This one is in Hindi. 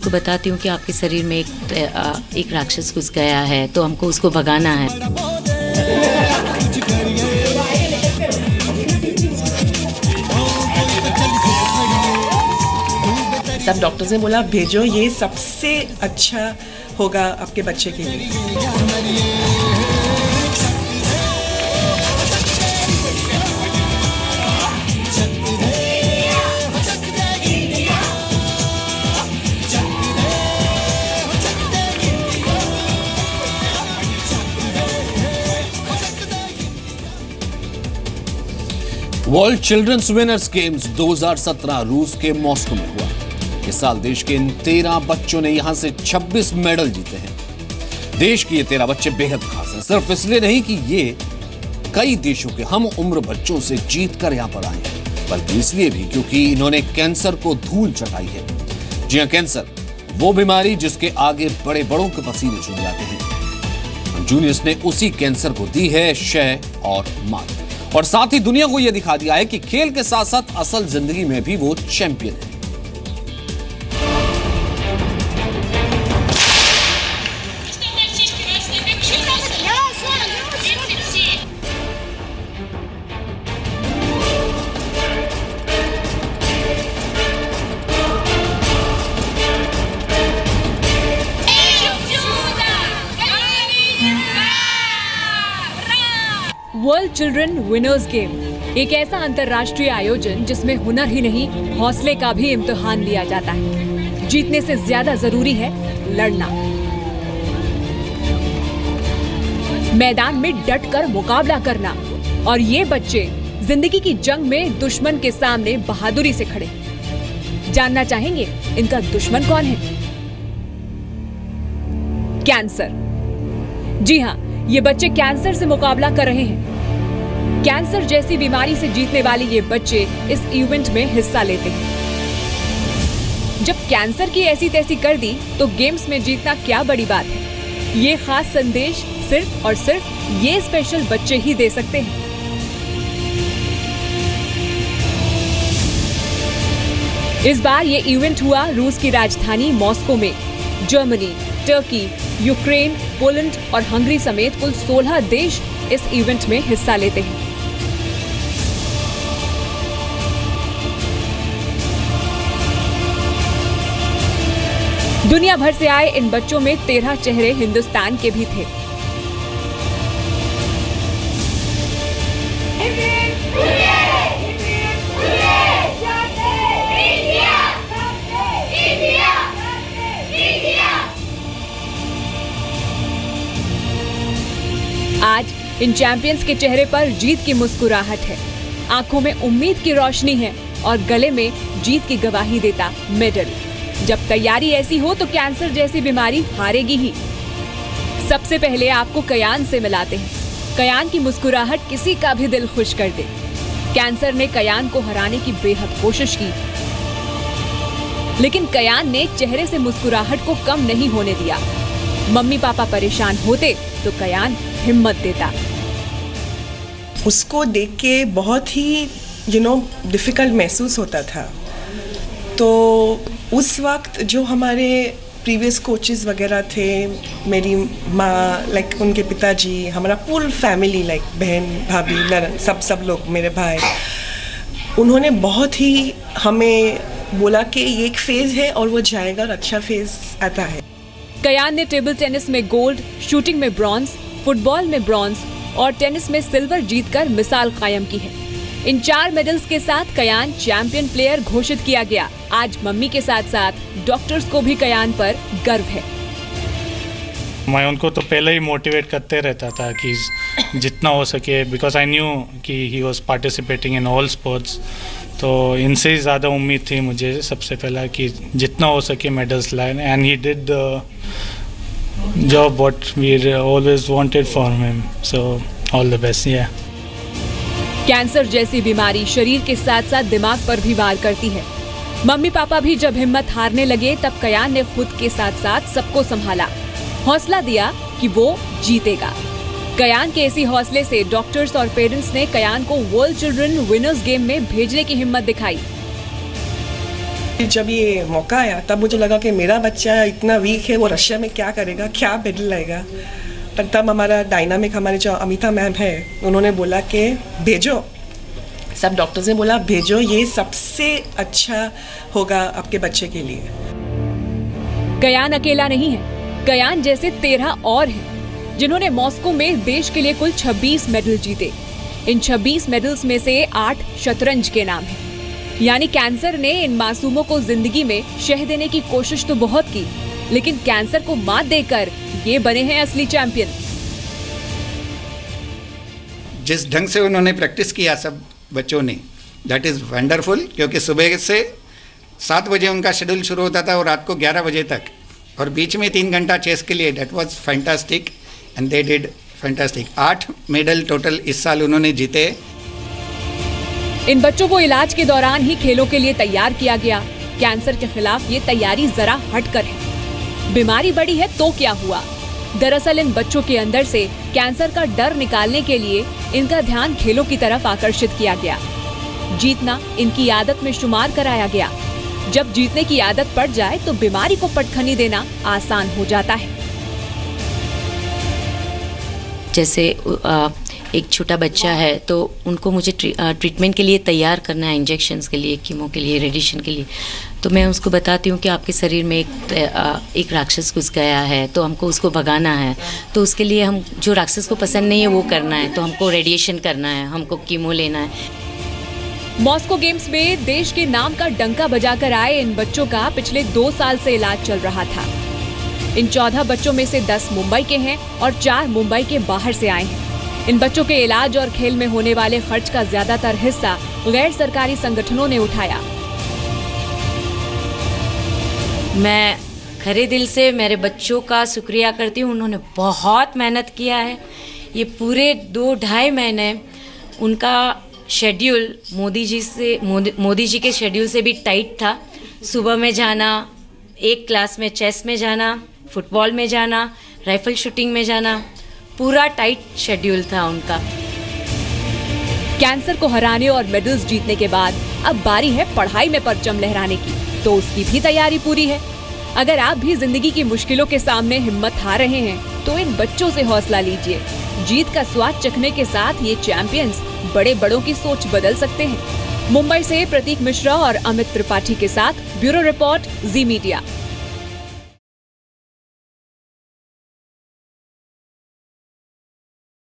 उसको बताती हूँ कि आपके शरीर में एक राक्षस घुस गया है, तो हमको उसको भगाना है। सब डॉक्टर्स ने बोला भेजो, ये सबसे अच्छा होगा आपके बच्चे के लिए। वर्ल्ड चिल्ड्रंस विनर्स गेम्स 2017 रूस के मॉस्को में हुआ। इस साल देश के इन 13 बच्चों ने यहां से 26 मेडल जीते हैं। देश के ये 13 बच्चे बेहद खास हैं, सिर्फ इसलिए नहीं कि ये कई देशों के हम उम्र बच्चों से जीतकर यहां पर आए हैं, बल्कि इसलिए भी क्योंकि इन्होंने कैंसर को धूल चटाई है। जी हां, कैंसर वो बीमारी जिसके आगे बड़े बड़ों के पसीने छूट जाते हैं। जूनियर्स ने उसी कैंसर को दी है शय और मात, और साथ ही दुनिया को यह दिखा दिया है कि खेल के साथ साथ असल जिंदगी में भी वो चैंपियन है। वर्ल्ड चिल्ड्रन विनर्स गेम एक ऐसा अंतर्राष्ट्रीय आयोजन जिसमें हुनर ही नहीं, हौसले का भी इम्तिहान लिया जाता है। जीतने से ज्यादा जरूरी है लड़ना, मैदान में डटकर मुकाबला करना। और ये बच्चे जिंदगी की जंग में दुश्मन के सामने बहादुरी से खड़े। जानना चाहेंगे इनका दुश्मन कौन है? कैंसर। जी हाँ, ये बच्चे कैंसर से मुकाबला कर रहे हैं। कैंसर जैसी बीमारी से जीतने वाले ये बच्चे इस इवेंट में हिस्सा लेते हैं। जब कैंसर की ऐसी तैसी कर दी तो गेम्स में जीतना क्या बड़ी बात है। ये खास संदेश सिर्फ और सिर्फ ये स्पेशल बच्चे ही दे सकते हैं। इस बार ये इवेंट हुआ रूस की राजधानी मॉस्को में। जर्मनी, टर्की, यूक्रेन, पोलैंड और हंगरी समेत कुल 16 देश इस इवेंट में हिस्सा लेते हैं। दुनिया भर से आए इन बच्चों में 13 चेहरे हिंदुस्तान के भी थे। आज इन चैंपियंस के चेहरे पर जीत की मुस्कुराहट है, आंखों में उम्मीद की रोशनी है और गले में जीत की गवाही देता मेडल। जब तैयारी ऐसी हो तो कैंसर जैसी बीमारी हारेगी ही। सबसे पहले आपको कयान से मिलाते हैं। कयान की मुस्कुराहट किसी का भी दिल खुश कर दे। कैंसर ने कयान को हराने की बेहद कोशिश की, लेकिन कयान ने चेहरे से मुस्कुराहट को कम नहीं होने दिया। मम्मी पापा परेशान होते तो कयान हिम्मत देता। उसको देख के बहुत ही डिफिकल्ट महसूस होता था। तो उस वक्त जो हमारे प्रीवियस कोचेस वगैरह थे, मेरी माँ, उनके पिताजी, हमारा पूरी फैमिली, बहन, भाभी, नरन, सब लोग, मेरे भाई, उन्होंने बहुत ही हमें बोला कि ये एक फेज है और वो जाएगा और अच्छा फेज आता है। कयान ने टेबल टेनिस में गोल्ड, शूटिंग में ब्रॉन्ज, फुटबॉल में ब्रॉन्ज और टेनिस में सिल्वर जीतकर मिसाल कायम की है। इन 4 मेडल्स के साथ कयान चैंपियन प्लेयर घोषित किया गया। आज मम्मी के साथ साथ डॉक्टर्स को भी कयान पर गर्व है। मैं उनको तो पहले ही मोटिवेट करते रहता था कि जितना हो सके, बिकॉज आई न्यू कि he was participating in all sports. तो इनसे ही ज़्यादा उम्मीद थी मुझे सबसे पहला कि जितना हो सके मेडल्स लाए, and he did the job what we always wanted for him. So all the best. या कैंसर जैसी बीमारी शरीर के साथ साथ दिमाग पर भी वार करती है। मम्मी पापा भी जब हिम्मत हारने लगे तब कयान ने खुद के साथ साथ सबको संभाला, हौसला दिया कि वो जीतेगा। कयान के इसी हौसले से डॉक्टर्स और पेरेंट्स ने कयान को वर्ल्ड चिल्ड्रन विनर्स गेम में भेजने की हिम्मत दिखाई। जब ये मौका आया तब मुझे लगा कि मेरा बच्चा इतना वीक है, वो रशिया में क्या करेगा, क्या मेडल लाएगा। पर तब हमारा डायनामिक, हमारे जो अमिता मैम है, उन्होंने बोला कि भेजो, सब डॉक्टर्स ने बोला भेजो, ये सबसे अच्छा होगा आपके बच्चे के लिए। गयान अकेला नहीं है, गयान जैसे 13 और हैं जिन्होंने मॉस्को में देश के लिए कुल 26 मेडल जीते। इन 26 मेडल्स में से 8 शतरंज के नाम हैं। यानी कैंसर ने इन मासूमों को जिंदगी में शह देने की कोशिश तो बहुत की, लेकिन कैंसर को मात देकर ये बने हैं असली चैंपियन। जिस ढंग से उन्होंने प्रैक्टिस किया सब बच्चों ने, दैट इज़ वंडरफुल। क्योंकि सुबह से 7 बजे उनका शेड्यूल शुरू होता था और रात को 11 बजे तक, और बीच में 3 घंटा चेस के लिए। That was fantastic and they did fantastic. 8 medal total इस साल उन्होंने जीते। इन बच्चों को इलाज के दौरान ही खेलों के लिए तैयार किया गया। कैंसर के खिलाफ ये तैयारी जरा हटकर है। बीमारी बढ़ी है तो क्या हुआ? दरअसल इन बच्चों के अंदर से कैंसर का डर निकालने के लिए इनका ध्यान खेलों की तरफ आकर्षित किया गया। जीतना इनकी आदत में शुमार कराया गया। जब जीतने की आदत पड़ जाए तो बीमारी को पटखनी देना आसान हो जाता है। जैसे एक छोटा बच्चा है तो उनको मुझे ट्रीटमेंट के लिए तैयार करना है, इंजेक्शन्स के लिए, कीमो के लिए, रेडिएशन के लिए। तो मैं उसको बताती हूँ कि आपके शरीर में एक राक्षस घुस गया है, तो हमको उसको भगाना है। तो उसके लिए हम जो राक्षस को पसंद नहीं है वो करना है, तो हमको रेडिएशन करना है, हमको कीमो लेना है। मॉस्को गेम्स में देश के नाम का डंका बजाकर आए इन बच्चों का पिछले 2 साल से इलाज चल रहा था। इन 14 बच्चों में से 10 मुंबई के हैं और 4 मुंबई के बाहर से आए हैं। इन बच्चों के इलाज और खेल में होने वाले खर्च का ज्यादातर हिस्सा गैर सरकारी संगठनों ने उठाया। मैं खरे दिल से मेरे बच्चों का शुक्रिया करती हूँ। उन्होंने बहुत मेहनत किया है। ये पूरे 2-2.5 महीने उनका शेड्यूल मोदी जी के शेड्यूल से भी टाइट था। सुबह में जाना, एक क्लास में चेस में जाना, फुटबॉल में जाना, राइफल शूटिंग में जाना, पूरा टाइट शेड्यूल था उनका। कैंसर को हराने और मेडल्स जीतने के बाद अब बारी है पढ़ाई में परचम लहराने की, तो उसकी भी तैयारी पूरी है। अगर आप भी जिंदगी की मुश्किलों के सामने हिम्मत हार रहे हैं तो इन बच्चों से हौसला लीजिए। जीत का स्वाद चखने के साथ ये चैंपियंस बड़े बड़ों की सोच बदल सकते हैं। मुंबई से प्रतीक मिश्रा और अमित त्रिपाठी के साथ ब्यूरो रिपोर्ट, जी मीडिया।